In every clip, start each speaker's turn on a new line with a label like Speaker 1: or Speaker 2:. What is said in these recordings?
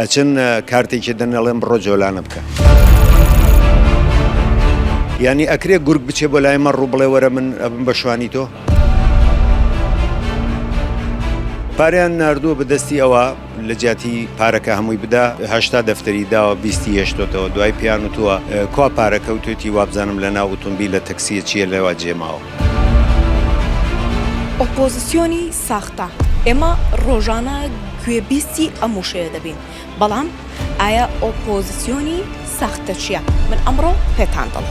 Speaker 1: ئەچن کارتێکی دەنەڵێن بڕۆ جۆلانە بکە. یعنی ئەکرێ گورگ بچێ بۆ لای مە ڕوو بڵێ وەرە من ئەبم بە شوانی تۆ. پاریان ناردووە بەدەستی ئەوە لە جیاتی پارەکە هەمووی بدا 80 دەفتەری داوە 20 هێشتۆتەوە دوای پیان وتووە کوا پارەکەوتێتی وابزانم لە ناو ئۆتۆمبیل لە تەکسیە چیە لەوە جێماوە.
Speaker 2: ئۆپۆزیسیۆنی ساختە ئێمە ڕۆژانە گوێبیستی ئەم وشەیە دەبین بەڵام ئایا ئۆپۆزیسیۆنی ساختە چییە؟ من ئەمڕۆ پێتان دڵ.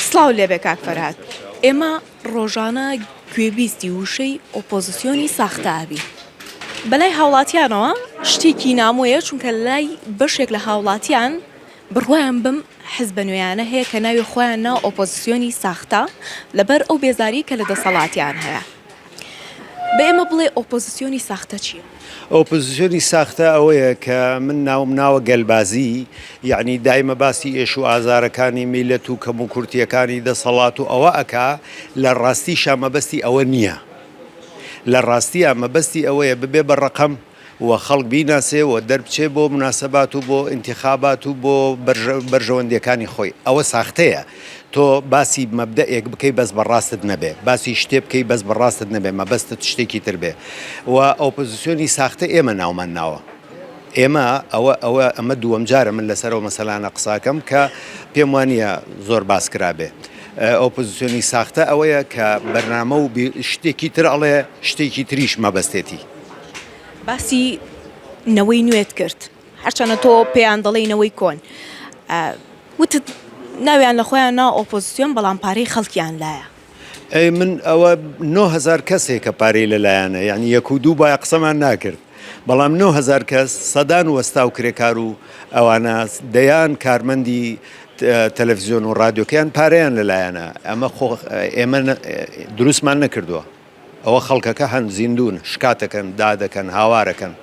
Speaker 2: سڵاو لێبێ کاک فەرهاد، ئێمە ڕۆژانە گوێبیستی وشەی ئۆپۆزیسیۆنی ساختە ئابی. بەلای هاوڵاتیانەوە شتێکی نامۆیە چونکە لای بەشێک لە هاوڵاتیان بڕوایان بم حزبە نوێیانە هەیە کە ناوی خۆیان نا ئۆپۆزیسیۆنی ساختە لەبەر ئەو بێزاری کە لە دەسەڵاتیان هەیە. بە ئێمە بڵێ ئۆپۆزیسیۆنی ساختە چییە؟
Speaker 1: ئۆپۆزیسیۆنی ساختە ئەوەیە کە من ناوم ناوە گەلبازی، یعنی دایمە باسی ئێش و ئازارەکانی میلەت و کەم و کورتیەکانی دەسەڵات و ئەوە ئەکا لە ڕاستیشا مەبەستی ئەوە نییە. لە ڕاستیە مەبەستی ئەوەیە ببێ بە ڕەقەم و خەڵک بیناسێ و دەربچێ بۆ مناسەبات و بۆ ئینتیخابات و بۆ بەرژەوەندەکانی خۆی. ئەوە ساختەیە. تۆ باسی مەبدەئێک بکەی بەس بەڕاستت نەبێ، باسی شتێ بکەی بەس بەڕاستت نەبێ، مەبەستت شتێکی تر بێ. و ئۆپۆزیسیۆنی ساختە ئێمە ناومان ناوە. ئەمە دووەم جارە من لەسەرەوە مەسەلانە قساکەم کە پێم وانییە زۆر باس کرابێ. ئۆپۆزیسیۆنی ساختە ئەوەیە کە بەرنامە و شتێکی تر ئەڵێ شتێکی تریش مەبەستێتی.
Speaker 2: باسی نەوەی نوێت کرد، هەرچەنە تۆ پێیان دەڵێنەوەی کۆن. وتت ناویان لە خۆیان نا ئۆپۆزیسیۆن بەڵام پارەی خەڵکیان لایە.
Speaker 1: ئەی من ئەوە 9000 کەسێک کە پارەی لەلایەنە، یعنی یەک و دوو بایە قسەمان ناکرد. بەڵام 9000 کەس سەدان وەستا و کرێکار و ئەوانە دەیان کارمەندی تەلەڤیزیۆن و ڕادیۆکەیان پارەیان لەلایەنە. ئێمە دروستمان نەکردووە. ئەوە خەڵکەکە هەن زیندون شکاتەکەن، دادەکەن، هاوارەکەن.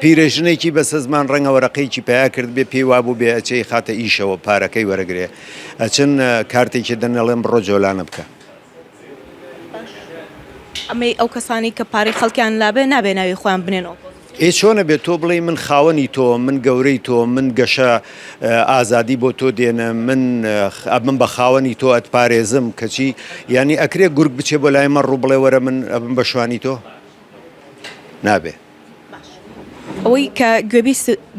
Speaker 1: پیرەژنێکی بەسە زمان ڕەنگە وەرەقەیەکی پیا کرد بێ پێی وابوو بێ ئەچەی خاتە ئیشەوە پارەکەی وەرەگرێ، ئەچن کارتێکی دەنەڵێن بڕۆ جۆلانە بکە.
Speaker 2: ئەمەی ئەو کەسانی کە پارەی خەڵکیان لابێ نابێ ناوی خۆیان بنێن ئۆپۆزیسیۆن.
Speaker 1: چۆنە بێت تۆ بڵێ من خاوەنی تۆ، من گەورەی تۆ، من گەشە ئازادی بۆ تۆ دێنە، من بە خاوەنی تۆ ئەتپارێزم کەچی، یعنی ئەکرێ گورگ بچێ بۆ لای مە ڕوو بڵێ وەرە من ئەبم بە شوانی تۆ نابێ.
Speaker 2: ئەوەی کە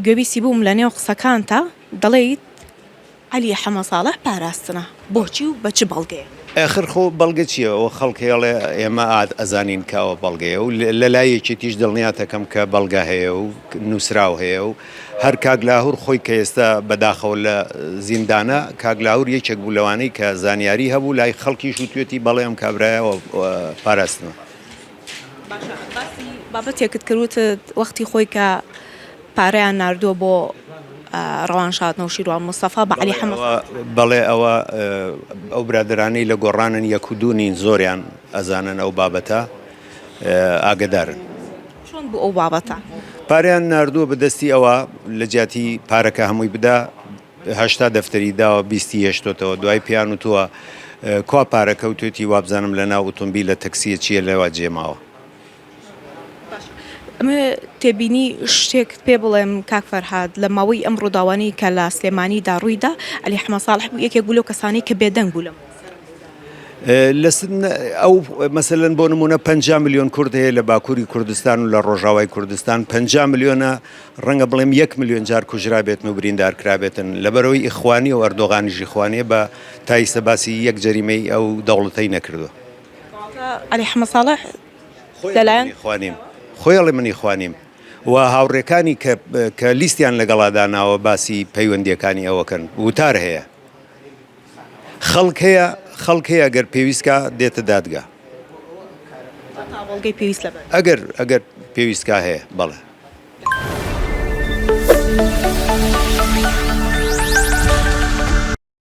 Speaker 2: گوێبیستی بووم لە نێو قسەکانتە دەڵێیت عەلی حەمە ساڵح پاراستنە بۆچی و بە چ بەڵگەیە؟
Speaker 1: ئاخر خۆ بەڵگە چییە؟ ئەوە خەڵکێڵێ ئێمە ئەزانین کەەوە بەڵگەیە و لە لایەکی تیش دڵنیاتەکەم کە بەڵگە هەیە و نووسراو هەیە و هەر کاگلاهور خۆی کە ئێستا بەداخەوە لە زیندانە کاگلاهور یەکێک بوو لەوانەی کە زانیاری هەبوو لای خەڵکیش و توێتی بەڵێم کابرایەوە پاراستنەوە.
Speaker 2: بابەتێکت کردوتت وەختی خۆی کە پارەیان ناردووە بۆ ڕەوانشاردنەوە شیروان مستەفا بە عەلی حەمە.
Speaker 1: بەڵێ ئەوە ئەو برادرانەی لە گۆڕانن یەک و دوونین زۆریان ئەزانن ئەو بابەتە ئاگدارن.
Speaker 2: چۆن بوو ئەو بابەتە؟
Speaker 1: پاریان ناردووە بەدەستی ئەوە لە جیاتی پارەکە هەمووی بدا 80 دەفتەری داوە 20 هێشتۆتەوە دوای پیان وتووە کوا پارەکەوتێتی وابزانم لە ناو ئۆتۆمبیل لە تەکسیە چیە لەوە جێماوە.
Speaker 2: ئەمە تێبینی شتێک پێ بڵێم کاک فەرهاد لە ماوەی ئەم ڕووداوانەی کە لە سلێمانیدا ڕوویدا عەلی حەمە ساڵح بوو یەکێک بوو لەو کەسانی کە بێدەنگ بوو لەم.
Speaker 1: ئەو مەسەلەن بۆ نمونە 50 ملیۆن کورد هەیە لە باکووری کوردستان و لە ڕۆژاوای کوردستان 50 ملیۆنە ڕەنگە بڵێم 1 ملیۆن جار کوژرا بێتن و بریندار کرابێتن لەبەرەوەی ئیخوانی و ئەردۆغانیژی خوانێ بە تایسە باسی یەک جەریمەی ئەو دەوڵەتەی نەکردووە.
Speaker 2: عەلی حەمە ساڵح دەلایەن
Speaker 1: خوانیم خۆیڵێ منی خوانیم و هاوڕێکانی کە لیستیان لەگەڵاداناوە باسی پەیوەندیەکانی ئەوەکەن وتار هەیە. خەڵک هەیە ئەگەر پێویستکە دێتە دادگا.
Speaker 2: ئەگەر
Speaker 1: ئەگەر پێویستکە هەیە بەڵێ.